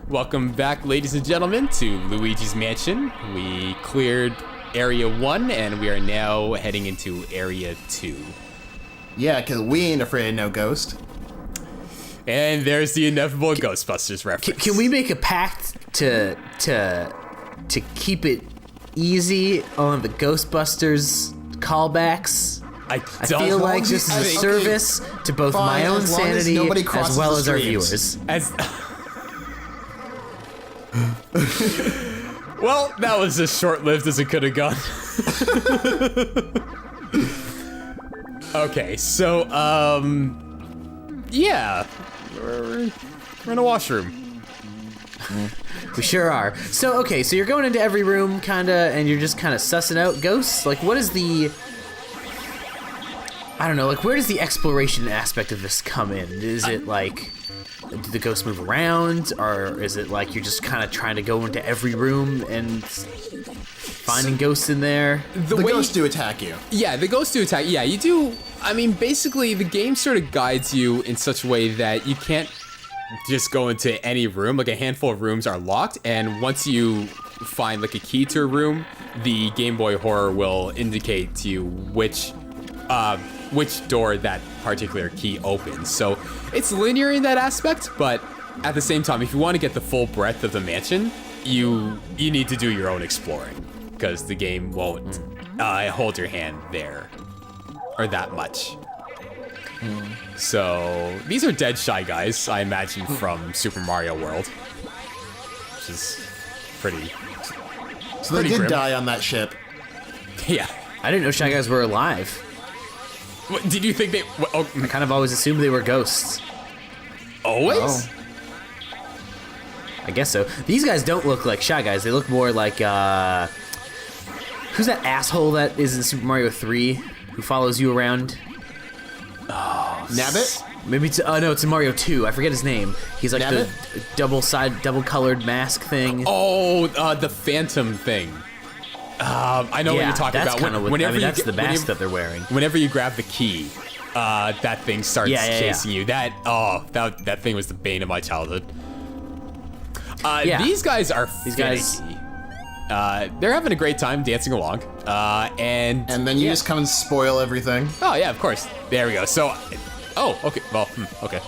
Welcome back, ladies and gentlemen, to Luigi's Mansion. We cleared Area 1, and we are now heading into Area 2. Yeah, because we ain't afraid of no ghost. And there's the inevitable Ghostbusters reference. Can we make a pact to keep it easy on the Ghostbusters callbacks? I feel like this is a service to both my own sanity as well as our viewers. Well, that was as short-lived as it could have gone. Okay, so, yeah. We're in a washroom. We sure are. So, okay, so you're going into every room, kinda, and you're just kinda sussing out ghosts? Like, what is the... I don't know, like, where does the exploration aspect of this come in? Is it, like... Do the ghosts move around, or is it like you're just kind of trying to go into every room and finding ghosts in there? The ghosts do attack you. Yeah, the ghosts do attack. Yeah, you do. I mean, basically, the game sort of guides you in such a way that you can't just go into any room. Like, a handful of rooms are locked, and once you find, like, a key to a room, the Game Boy Horror will indicate to you which door that particular key opens. So it's linear in that aspect, but at the same time, if you want to get the full breadth of the mansion, you need to do your own exploring, because the game won't hold your hand there or that much. So these are dead Shy Guys, I imagine, from Super Mario World, which is pretty. So they did die on that ship. Yeah. I didn't know Shy Guys were alive. What, did you think they... Oh, I kind of always assumed they were ghosts. always? Oh. I guess so. These guys don't look like Shy Guys. They look more like, who's that asshole that is in Super Mario 3 who follows you around? Oh, Nabbit? Maybe it's, no, it's in Mario 2. I forget his name. He's like Nabbit? the double-colored mask thing. Oh, the Phantom thing. I know what you're talking about. That's the mask that they're wearing. Whenever you grab the key, that thing starts chasing you. That thing was the bane of my childhood. These guys are finicky. They're having a great time dancing along. And then you just come and spoil everything. Oh yeah, of course. There we go. So, okay. Well, okay.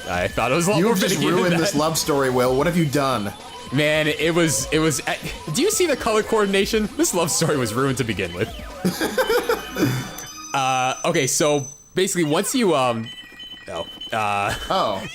I thought it was a lot more You've just finicky than ruined that. this love story, Will. What have you done? Man, it was. Do you see the color coordination? This love story was ruined to begin with. Okay, so basically, once you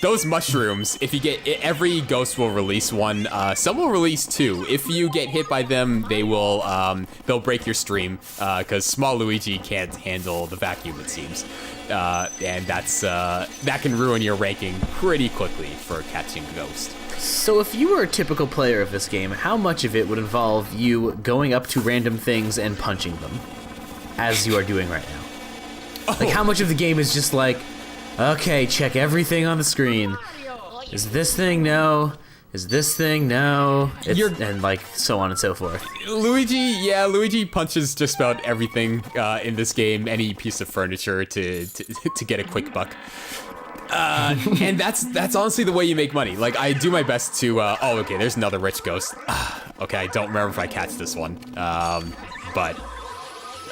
those mushrooms. If you get every ghost will release one. Some will release two. If you get hit by them, they'll break your stream because small Luigi can't handle the vacuum, it seems, and that can ruin your ranking pretty quickly for catching a ghost. So if you were a typical player of this game, how much of it would involve you going up to random things and punching them, as you are doing right now? Like, how much of the game is just like, okay, check everything on the screen. Is this thing? No. Is this thing? No. And like, so on and so forth. Luigi punches just about everything in this game, any piece of furniture to get a quick buck. And that's honestly the way you make money. Like, I do my best to, okay, there's another rich ghost. Okay, I don't remember if I catch this one. But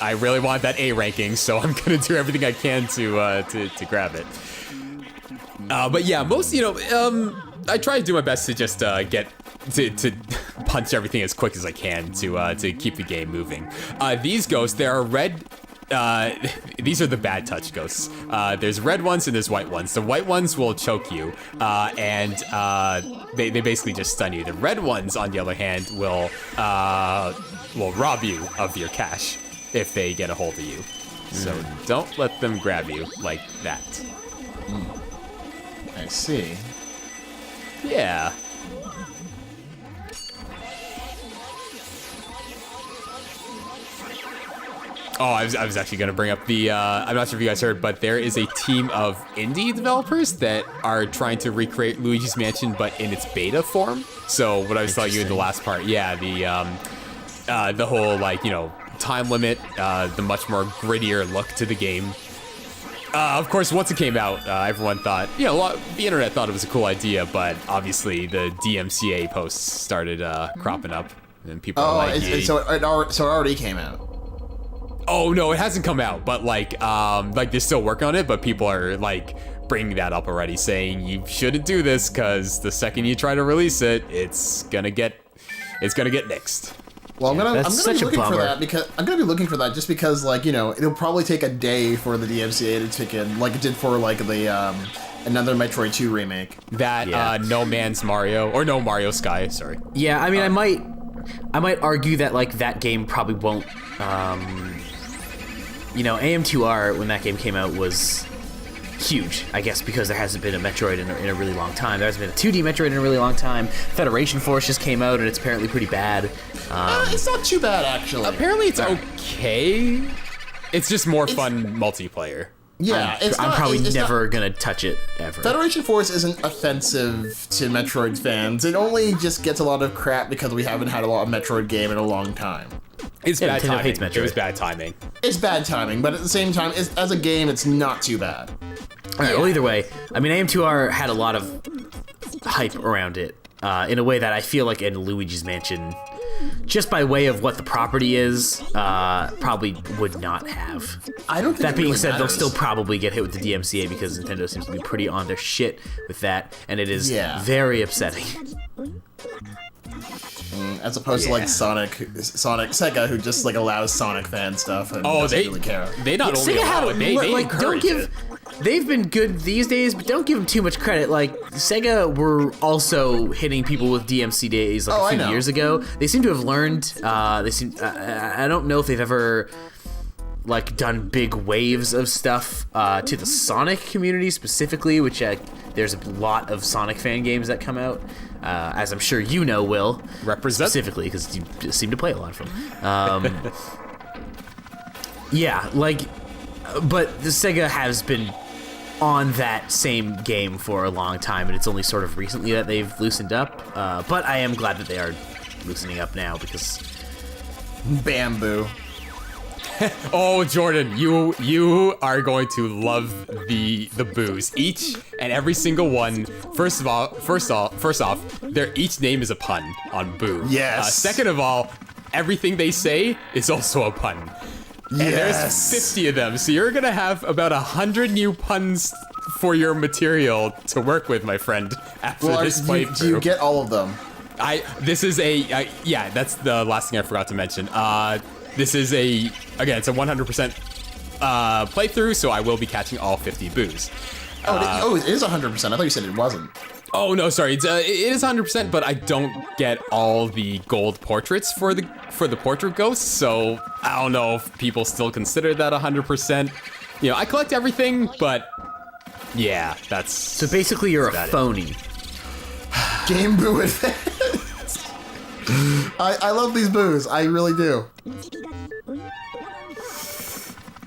I really want that A ranking, so I'm gonna do everything I can to grab it. But yeah, I try to do my best to just get to punch everything as quick as I can to keep the game moving. These ghosts, there are red. These are the bad touch ghosts. There's red ones and there's white ones. The white ones will choke you, and they basically just stun you. The red ones, on the other hand, will rob you of your cash if they get a hold of you. So don't let them grab you like that. I see. Yeah. Oh, I was actually going to bring up the, I'm not sure if you guys heard, but there is a team of indie developers that are trying to recreate Luigi's Mansion, but in its beta form. So what I was telling you in the last part, yeah, the whole, like, time limit, the much more grittier look to the game. Of course, once it came out, everyone thought, the internet thought it was a cool idea, but obviously the DMCA posts started cropping up, and people were like, so it already came out. Oh no, it hasn't come out, but like they're still working on it, but people are like bringing that up already, saying you shouldn't do this because the second you try to release it, it's gonna get nixed. Well, I'm gonna be looking for bummer. that because I'm gonna be looking for that just because like it'll probably take a day for the DMCA to kick in, like it did for like the another Metroid 2 remake. That No Man's Mario or No Mario Sky, sorry. Yeah, I mean, I might argue that like that game probably won't. AM2R when that game came out was huge, I guess, because there hasn't been a Metroid in a really long time. There hasn't been a 2D Metroid in a really long time. Federation Force just came out, and it's apparently pretty bad. It's not too bad, actually. Apparently it's okay. It's just more fun multiplayer. Yeah, I'm probably never gonna touch it ever. Federation Force isn't offensive to Metroid fans. It only just gets a lot of crap because we haven't had a lot of Metroid game in a long time. It's bad Nintendo timing. hates Metroid. It was bad timing. It's bad timing, but at the same time, as a game, it's not too bad. All right, well, either way, I mean, AM2R had a lot of hype around it in a way that I feel like in Luigi's Mansion, just by way of what the property is, probably would not have. I don't think That it being really said, matters. they'll still probably get hit with the DMCA because Nintendo seems to be pretty on their shit with that, and it is very upsetting. As opposed to like Sonic Sega, who just like allows Sonic fan stuff and doesn't really care. They not only Sega allow it, they like don't encourage give. it. They've been good these days, but don't give them too much credit. Like Sega were also hitting people with DMC days like a few years ago. They seem to have learned. I don't know if they've ever like done big waves of stuff to the Sonic community specifically, which there's a lot of Sonic fan games that come out, as I'm sure you know, Will. Represent. Specifically, because you seem to play a lot of them. Yeah, like, but the Sega has been on that same game for a long time, and it's only sort of recently that they've loosened up. But I am glad that they are loosening up now because Bamboo. Oh, Jordan, you are going to love the boos. Each and every single one. First off, their each name is a pun on boo. Yes. Second of all, everything they say is also a pun. And there's 50 of them, so you're gonna have about 100 new puns for your material to work with, my friend. After this playthrough, do you get all of them? This is yeah. That's the last thing I forgot to mention. This is it's a 100% playthrough, so I will be catching all 50 boos. It is 100%. I thought you said it wasn't. Oh no, sorry. It is 100%, but I don't get all the gold portraits for the portrait ghosts, so I don't know if people still consider that 100%. I collect everything, but yeah, that's so basically you're a phony. Game Boo Advance. I love these boos. I really do.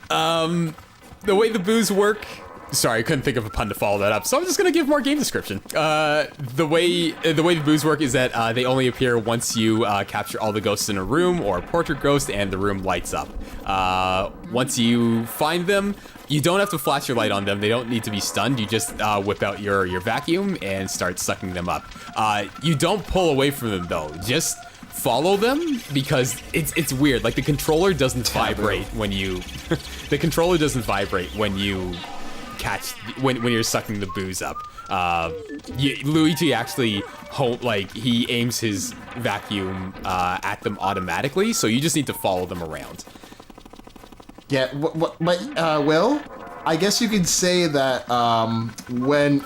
The way the boos work. Sorry, I couldn't think of a pun to follow that up, so I'm just gonna give more game description. The way the boos work is that they only appear once you capture all the ghosts in a room or a portrait ghost, and the room lights up. Once you find them, you don't have to flash your light on them. They don't need to be stunned. You just whip out your vacuum and start sucking them up. You don't pull away from them though. Just follow them because it's weird. Like the controller doesn't vibrate when you the controller doesn't vibrate when you catch when you're sucking the booze up. Luigi actually he aims his vacuum at them automatically, so you just need to follow them around. Yeah, but Will, I guess you could say that when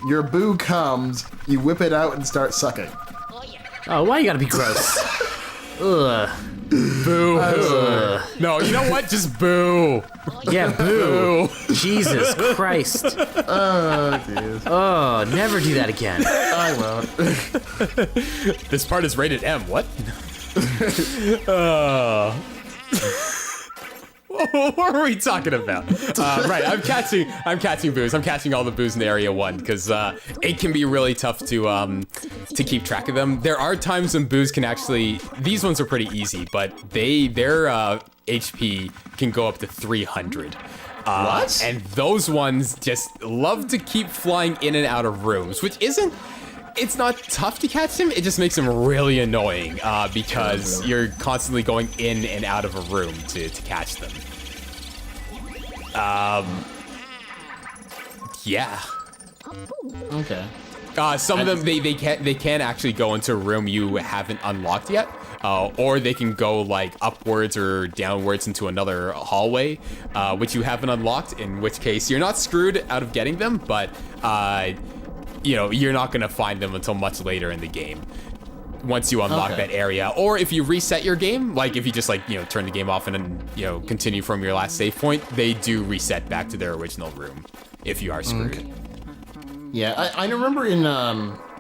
your boo comes, you whip it out and start sucking. Oh, why you gotta be gross? Ugh. Boo. No, you know what? Just boo. Yeah, boo. Jesus Christ. Oh, jeez. Oh, never do that again. I won't. This part is rated M. What? What were we talking about? Right, I'm catching boos. I'm catching all the boos in Area 1 because it can be really tough to keep track of them. There are times when boos can actually. These ones are pretty easy, but their HP can go up to 300. What? And those ones just love to keep flying in and out of rooms, which it's not tough to catch them, it just makes them really annoying because you're constantly going in and out of a room to catch them. Yeah. Okay. Some of them, they can actually go into a room you haven't unlocked yet. Or they can go like upwards or downwards into another hallway, which you haven't unlocked, in which case you're not screwed out of getting them, but you're not gonna find them until much later in the game. Once you unlock that area, or if you reset your game, like if you just turn the game off and then continue from your last save point, they do reset back to their original room if you are screwed. Okay. Yeah, I remember in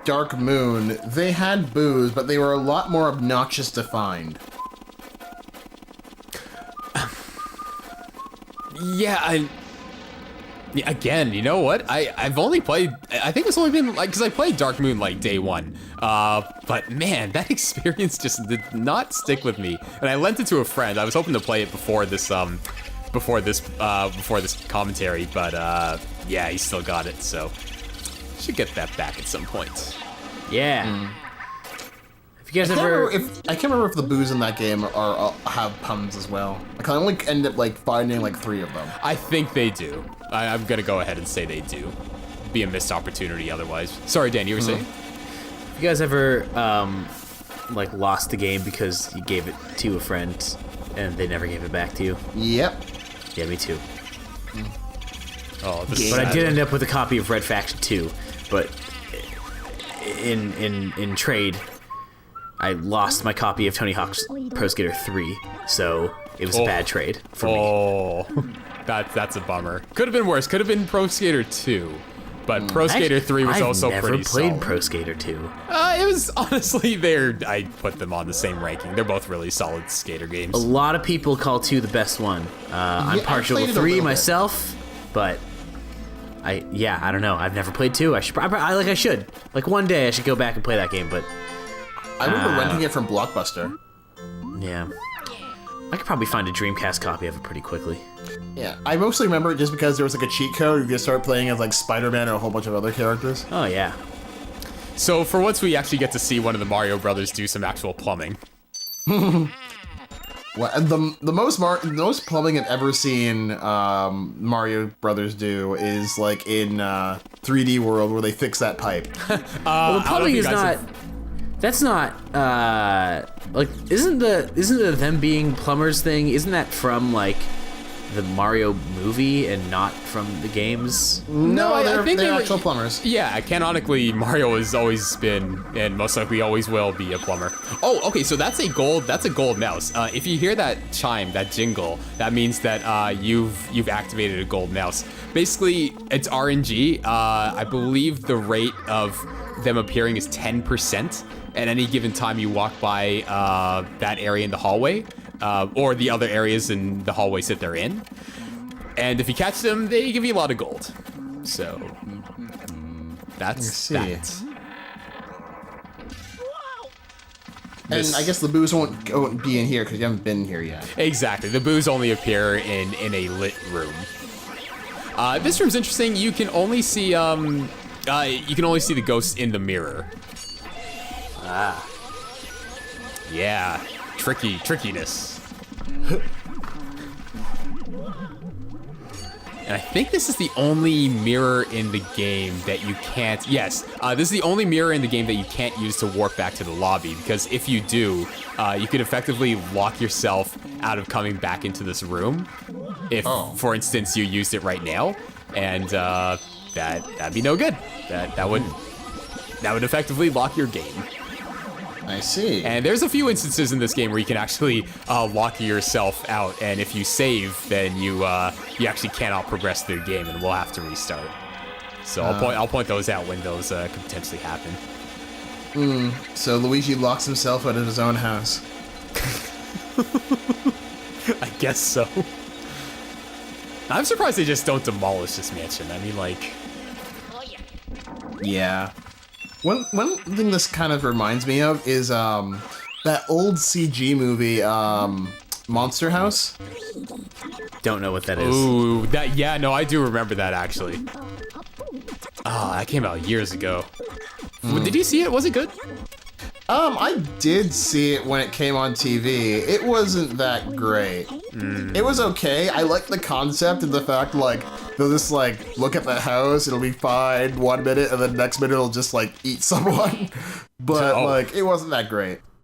Dark Moon, they had boos, but they were a lot more obnoxious to find. Again, you know what? I've only played, I think it's only been because I played Dark Moon like day one. But man, that experience just did not stick with me. And I lent it to a friend. I was hoping to play it before this commentary, but yeah, he still got it, so should get that back at some point. Yeah. If you guys I can't remember if the boos in that game have puns as well. I can only end up finding 3 of them. I think they do. I'm gonna go ahead and say they do. Be a missed opportunity otherwise. Sorry, Dan, you were saying? If you guys ever lost the game because you gave it to a friend and they never gave it back to you? Yep. Yeah, me too. Oh, but I did end up with a copy of Red Faction 2, but in trade, I lost my copy of Tony Hawk's Pro Skater 3, so it was a bad trade for me. Oh, that's a bummer. Could have been worse. Could have been Pro Skater 2, but Pro Skater 3 was also pretty solid. I've never played Pro Skater 2. It was honestly I put them on the same ranking. They're both really solid skater games. A lot of people call 2 the best one. I'm partial to 3 myself, but I don't know. I've never played 2. I should. One day I should go back and play that game, but I remember renting it from Blockbuster. Yeah. I could probably find a Dreamcast copy of it pretty quickly. Yeah, I mostly remember it just because there was a cheat code. You could start playing as Spider-Man and a whole bunch of other characters. Oh yeah. So for once, we actually get to see one of the Mario brothers do some actual plumbing. Well, the most plumbing I've ever seen Mario Brothers do is in 3D World where they fix that pipe. Well, the plumbing is not. That's not isn't the them being plumbers thing? Isn't that from the Mario movie and not from the games? No, I think they're actual plumbers. Yeah, canonically, Mario has always been, and most likely always will be, a plumber. Oh, okay, so that's a gold mouse. If you hear that chime, that jingle, that means that you've activated a gold mouse. Basically, it's RNG. I believe the rate of them appearing is 10% at any given time you walk by that area in the hallway. Or the other areas in the hallways that they're in. And if you catch them, they give you a lot of gold. So, that's that. And I guess the boos won't be in here because you haven't been here yet. Exactly. The boos only appear in a lit room. This room's interesting. You can only see the ghosts in the mirror. Ah. Yeah. Trickiness. And I think this is the only mirror in the game that you can't... Yes, this is the only mirror in the game that you can't use to warp back to the lobby, because if you do, you could effectively lock yourself out of coming back into this room if, for instance, you used it right now, and that'd be no good. That would effectively lock your game. I see. And there's a few instances in this game where you can actually lock yourself out, and if you save, then you actually cannot progress through the game, and we'll have to restart. So I'll point those out when those could potentially happen. So Luigi locks himself out of his own house. I guess so. I'm surprised they just don't demolish this mansion. I mean, Yeah. One thing this kind of reminds me of is that old CG movie, Monster House? Don't know what that is. Ooh, no, I do remember that actually. Oh, that came out years ago. Did you see it? Was it good? I did see it when it came on TV. It wasn't that great. It was okay. I like the concept and the fact, like, they'll just, like, look at the house, it'll be fine 1 minute, and then next minute it'll just, like, eat someone. But, like, it wasn't that great.